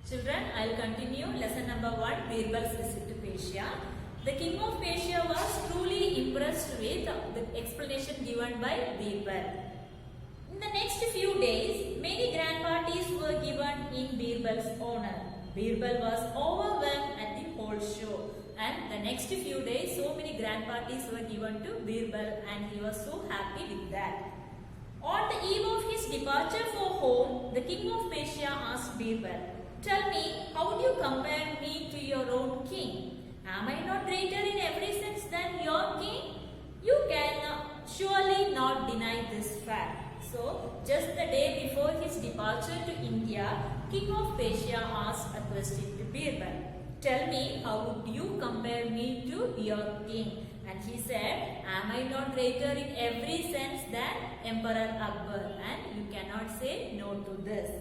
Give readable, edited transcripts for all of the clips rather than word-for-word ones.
Children, I will continue lesson number 1, Birbal's visit to Persia. The king of Persia was truly impressed with the explanation given by Birbal. In the next few days, many grand parties were given in Birbal's honor. Birbal was overwhelmed at the whole show. And the next few days, so many grand parties were given to Birbal and he was so happy with that. On the eve of his departure for home, the king of Persia asked Birbal, "Tell me, how do you compare me to your own king? Am I not greater in every sense than your king? You can surely not deny this fact." So, just the day before his departure to India, king of Persia asked a question to Birbal. "Tell me, how would you compare me to your king?" And he said, "Am I not greater in every sense than Emperor Akbar? And you cannot say no to this."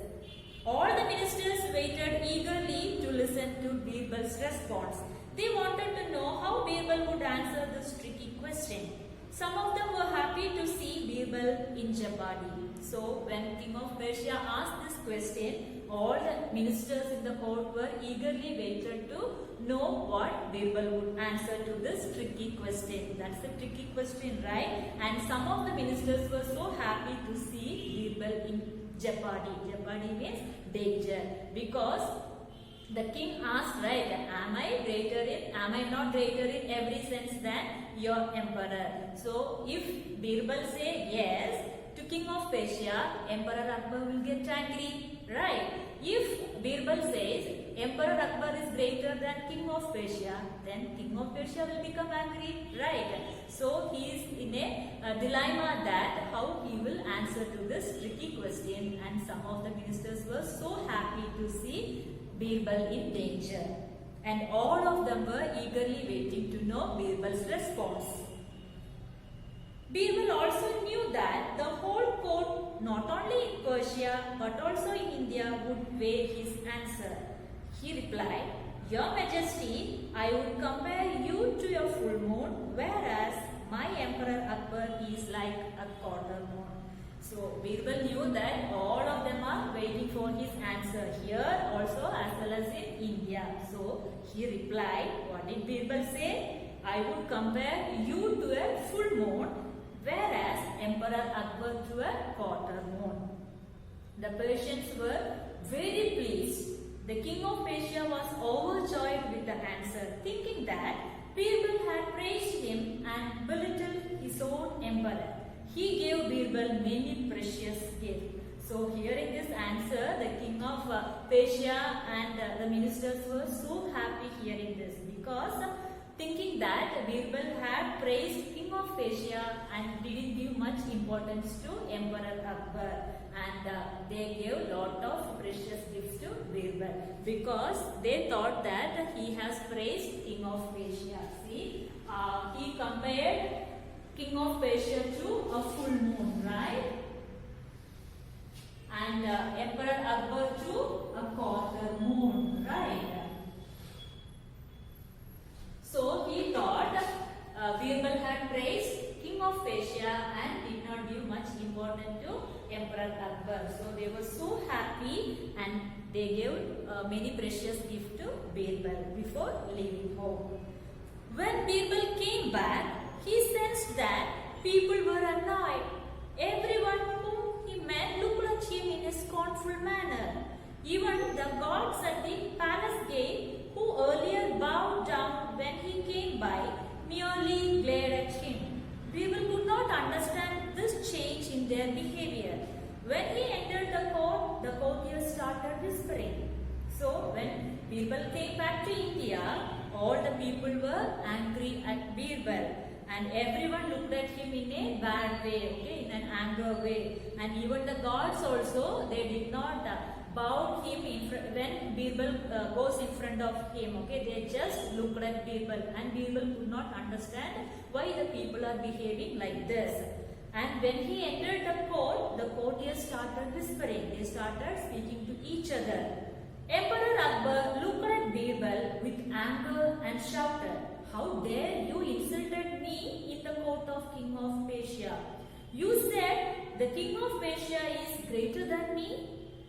All the ministers waited eagerly to listen to Birbal's response. They wanted to know how Birbal would answer this tricky question. Some of them were happy to see Birbal in jeopardy. So when king of Persia asked this question, all the ministers in the court were eagerly waited to know what Birbal would answer to this tricky question. That's a tricky question, right? And some of the ministers were so happy to see Birbal in jeopardy. Jeopardy means danger, because the king asked, right, am I not greater in every sense than your emperor? So if Birbal say yes to king of Persia, Emperor Akbar will get angry, right? If Birbal says Emperor Akbar is greater than king of Persia, then king of Persia will become angry, right? So he is in a dilemma that how he will answer to this tricky question, and some of the ministers were so happy to see Birbal in danger, and all of them were eagerly waiting to know Birbal's response. Birbal also knew that the whole court, not only in Persia but also in India, would weigh his answer. He replied, "Your Majesty, I would compare you to a full moon, whereas my Emperor Akbar is like a quarter moon." So Birbal knew that all of them are waiting for his answer here also as well as in India. So he replied, what did Birbal say? "I would compare you to a full moon, whereas Emperor Akbar to a quarter moon." The Persians were very pleased. The king of Persia was overjoyed with the answer, thinking that Birbal had praised him and belittled his own emperor. He gave Birbal many precious gifts. So hearing this answer, the king of Persia and the ministers were so happy hearing this, because thinking that Birbal had praised king of Persia and didn't give much importance to Emperor Akbar, and they gave lot of precious gifts to Birbal because they thought that he has praised king of Persia. See, he compared king of Persia to a full moon, right? And Emperor Akbar to a quarter moon, right? So he thought Birbal had praised king of Persia and did not give much importance to Emperor Akbar. So they were so happy and they gave many precious gifts to Birbal before leaving home. When Birbal came back, he sensed that people were annoyed. Everyone whom he met looked at him in a scornful manner. Even the guards at the palace gate, who earlier bowed down when he came by, merely glared at him. Birbal could not understand this change in their behavior. When he entered the courtiers started whispering. So when Birbal came back to India, all the people were angry at Birbal, and everyone looked at him in a bad way, okay, in an anger way. And even the guards also, they did not bow him when Birbal goes in front of him, okay. They just looked at Birbal, and Birbal could not understand why the people are behaving like this. And when he entered the court, the courtiers started whispering. They started speaking to each other. Emperor Akbar looked at Birbal with anger and shouted, "How dare you insulted me in the court of king of Persia? You said the king of Persia is greater than me.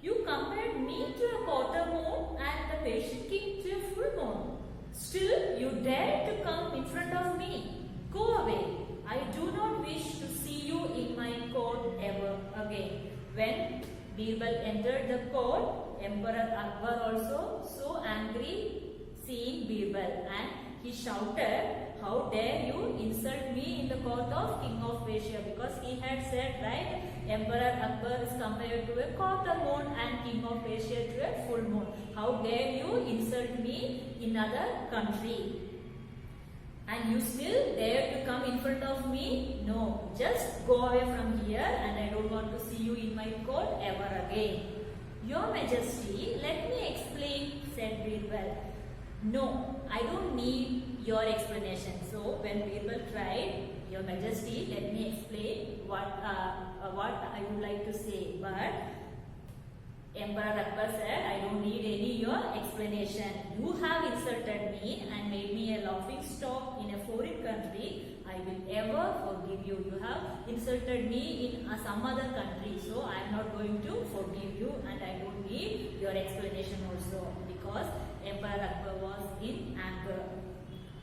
You compared me to a quarter moon and Persian king to a full moon. Still, you dare to come in front of me. Go away. I do not wish to see you in my court ever again. When Birbal entered the court, Emperor Akbar also so angry seeing Birbal, and he shouted, "How dare you insult me in the court of King of Persia?" Because he had said, right, Emperor Akbar is compared to a quarter moon and King of Persia to a full moon. How dare you insult me in other country? And you still dare to come in front of me? No, just go away from here, and I don't want to see you in my court ever again. Your Majesty, let me explain, said Birbal. No, I don't need your explanation. So when Birbal tried, Your Majesty, let me explain what I would like to say. But Emperor Akbar said, I don't need any your explanation. You have insulted me and made me a laughing stock in a foreign country. I will ever forgive you. You have insulted me in some other country. So I am not going to forgive you, and I don't need your explanation also, because Emperor Akbar was in anger.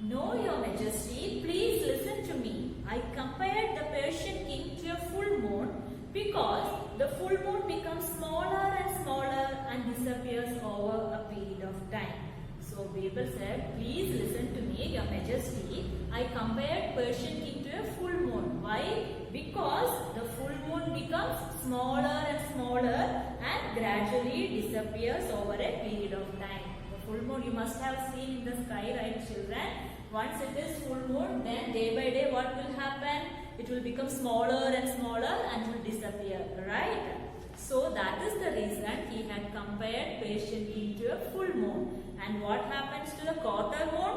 No, Your Majesty, please listen to me. I compared the Persian king to a full moon because the full moon becomes smaller and smaller and disappears over a period of time. So Birbal said, please listen to me, Your Majesty. I compared Persian king to a full moon. Why? Because the full moon becomes smaller and smaller and gradually disappears over a period of time. Full moon you must have seen in the sky, right, children? Once it is full moon, then day by day what will happen? It will become smaller and smaller and will disappear, right? So that is the reason he had compared Persian king to a full moon. And what happens to the quarter moon?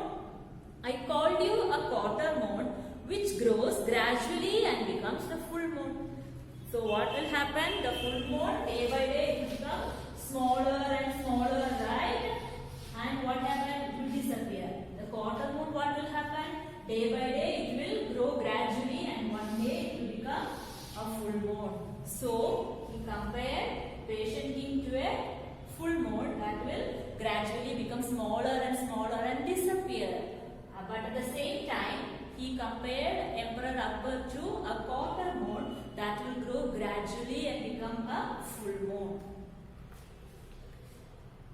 I called you a quarter moon which grows gradually and becomes the full moon. So what will happen? The full moon day by day will become smaller and smaller, right? And what happens? It will disappear. The quarter moon, what will happen? Day by day it will grow gradually, and one day it will become a full moon. So he compared Persian king to a full moon that will gradually become smaller and smaller and disappear. But at the same time, he compared Emperor Akbar to a quarter moon that will grow gradually and become a full moon.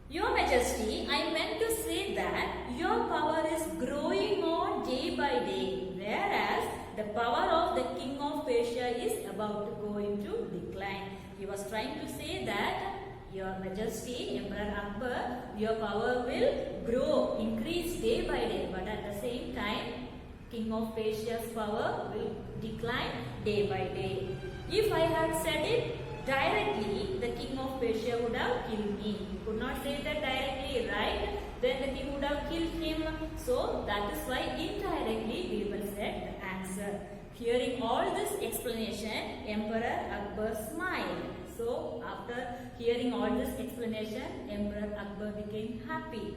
Your Majesty, I meant to say that your power is growing on day by day, whereas the power of the King of Persia is about to go into decline. He was trying to say that, Your Majesty, Emperor Akbar, your power will grow, increase day by day, but at the same time, King of Persia's power will decline day by day. If I had said it directly, the King of Persia would have killed me. He could not say that directly, right? Then the king would have killed him. So that is why indirectly Birbal said the answer. Hearing all this explanation, Emperor Akbar smiled. So after hearing all this explanation, Emperor Akbar became happy.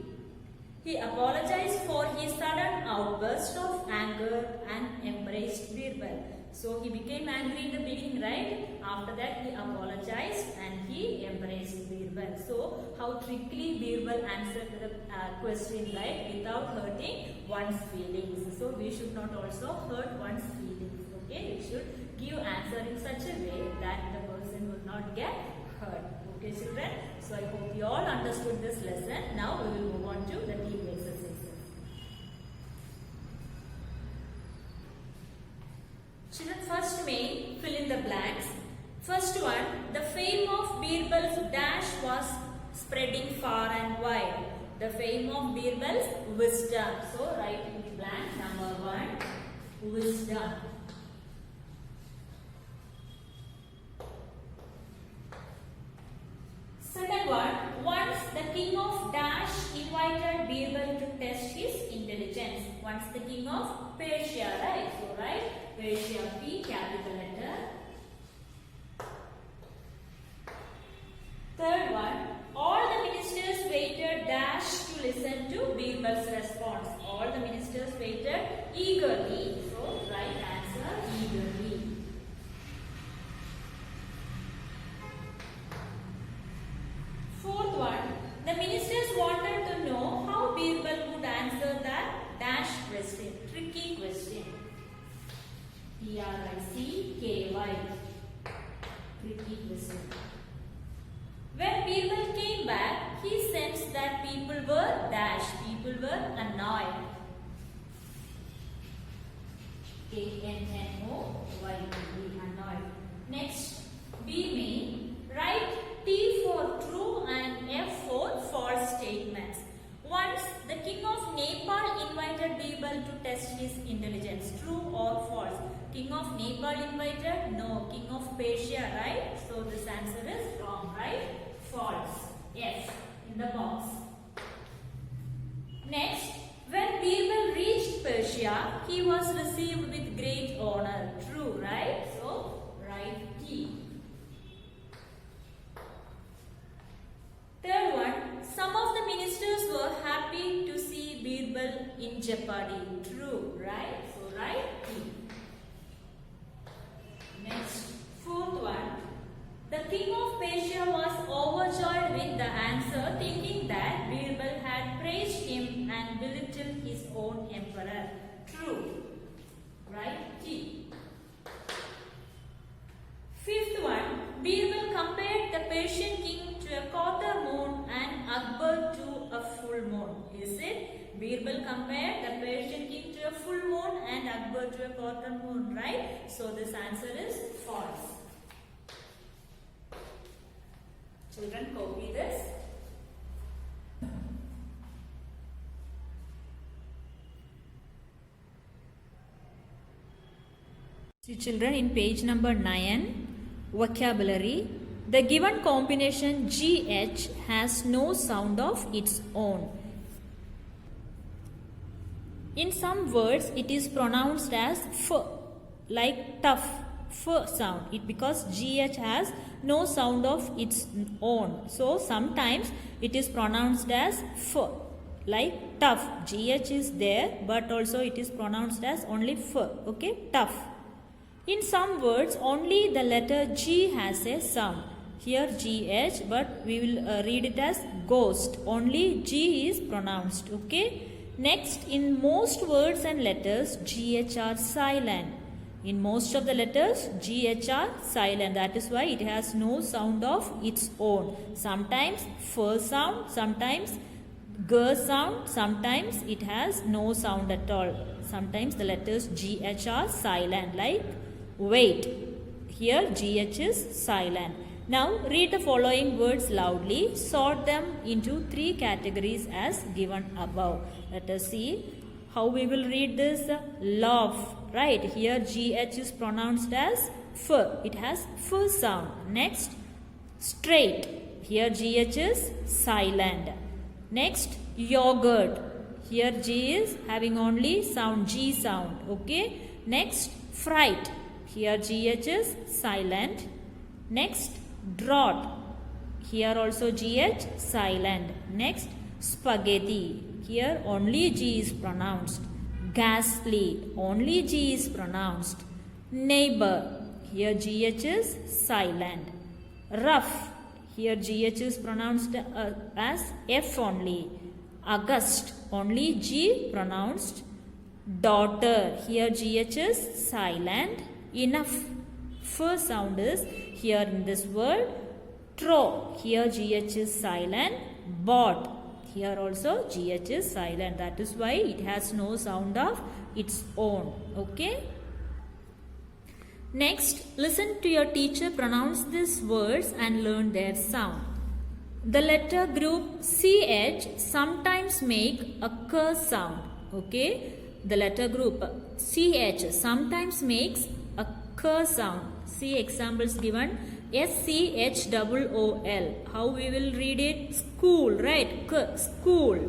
He apologized for his sudden outburst of anger and embraced Birbal. So he became angry in the beginning, right? After that he apologized and he embraced Birbal. So how trickily Birbal answered the question, right? Without hurting one's feelings. So we should not also hurt one's feelings. Okay? We should give answer in such a way that the person will not get hurt. Okay, children? So I hope you all understood this lesson. Now we will move on to the team exercises. Children, first main, fill in the blanks. First one, the fame of Birbal's dash was spreading far and wide. The fame of Birbal's wisdom. So write in the blank, number 1, wisdom. Second one, once the king of Dash invited Birbal to test his intelligence. Once the king of Persia, right? So write Persia, P, capital letter. Third one, all the ministers waited Dash to listen to Birbal's response. All the ministers waited eagerly. So right answer, eagerly. Fourth one, the ministers wanted were annoyed. A-N-N-O-Y-E-D, annoyed. Next, B main. Write T for true and F for false statements. Once the king of Nepal invited Birbal to test his intelligence. True or false? King of Nepal invited? No. King of Persia, right? So this answer is wrong, right? False. F in the box. Next, when Birbal reached Persia, he was received with great honor. True, right? So write T. Third one, some of the ministers were happy to see Birbal in jeopardy. True, right? So write T. Next, fourth one, the king of Persia was overjoyed with the answer, thinking that Birbal had praised him and belittled his own emperor. True, right? T. Fifth one, Birbal compared the Persian king to a quarter moon and Akbar to a full moon. Is it? Birbal compared the Persian king to a full moon and Akbar to a quarter moon, right? So this answer is false. Children, copy this. See children, in page number 9, vocabulary. The given combination GH has no sound of its own. In some words, it is pronounced as F, like tough, F sound. Because GH has no sound of its own. So, sometimes it is pronounced as F, like tough. GH is there, but also it is pronounced as only F, okay, tough. In some words, only the letter G has a sound. Here GH, but we will read it as ghost. Only G is pronounced, okay. Next, in most words and letters, GH are silent. In most of the letters, GH are silent. That is why it has no sound of its own. Sometimes F sound, sometimes G sound, sometimes it has no sound at all. Sometimes the letters GH are silent, like wait. Here GH is silent. Now read the following words loudly. Sort them into 3 categories as given above. Let us see how we will read this. Laugh. Right. Here GH is pronounced as F. It has F sound. Next, straight. Here GH is silent. Next, yogurt. Here G is having only sound, G sound. Okay. Next, fright. Here GH is silent. Next, drought. Here also GH silent. Next, spaghetti. Here only G is pronounced. Ghastly. Only G is pronounced. Neighbor. Here GH is silent. Rough. Here GH is pronounced as F only. August. Only G pronounced. Daughter. Here GH is silent. Enough. First sound is here in this word. Throw. Here GH is silent. Bought. Here also GH is silent. That is why it has no sound of its own. Okay. Next, listen to your teacher pronounce these words and learn their sound. The letter group CH sometimes make a K sound. Okay. The letter group CH sometimes makes a K sound. See examples given. SCHOOL. How we will read it? School, right? K, school.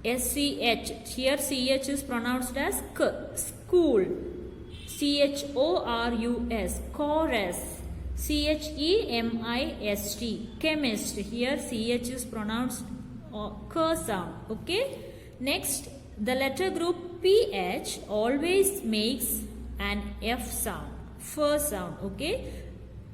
SCH. Here CH is pronounced as K. School. CHORUS. Chorus. CHEMIST. Chemist. Here CH is pronounced K sound. Okay. Next, the letter group PH always makes an F sound. First sound. Okay.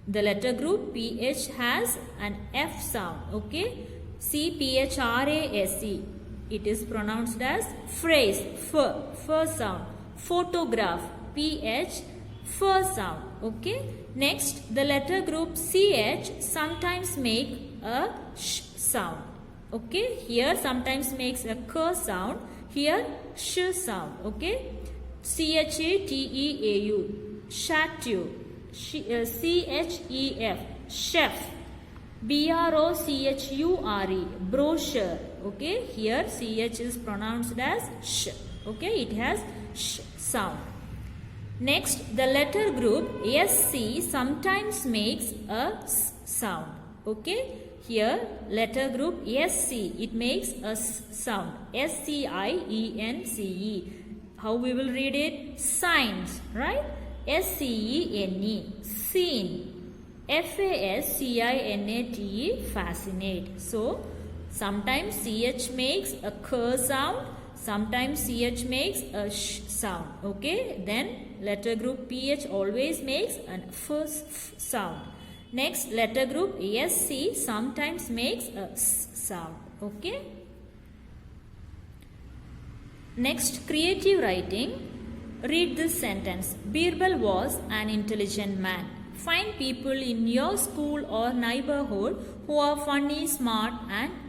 The letter group PH has an F sound. Okay. CPHRASE. It is pronounced as phrase. First sound. Photograph. PH. First sound. Okay. Next, the letter group CH sometimes make a sh sound. Okay, here sometimes makes a k sound, here sh sound. Okay, CHATEAU, chateu, CHEF, chef, BROCHURE, brochure. Okay, here CH is pronounced as sh. Okay, it has sh sound. Next, the letter group SC sometimes makes a s sound. Okay, here letter group SC, it makes a s sound. SCIENCE. How we will read it? Signs, right? SCENE, seen. FASCINATE, fascinate. So, sometimes CH makes a k sound, sometimes CH makes a sh sound. Okay, then letter group PH always makes an f sound. Next, letter group SC sometimes makes a s sound. Okay. Next, creative writing. Read this sentence. Birbal was an intelligent man. Find people in your school or neighborhood who are funny, smart,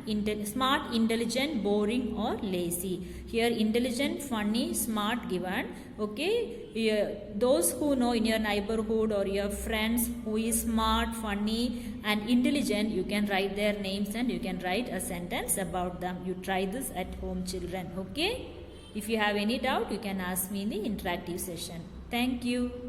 intelligent, boring, or lazy. Here, intelligent, funny, smart given. Okay, here, those who know in your neighborhood or your friends who is smart, funny, and intelligent, you can write their names and you can write a sentence about them. You try this at home, children. Okay. If you have any doubt, you can ask me in the interactive session. Thank you.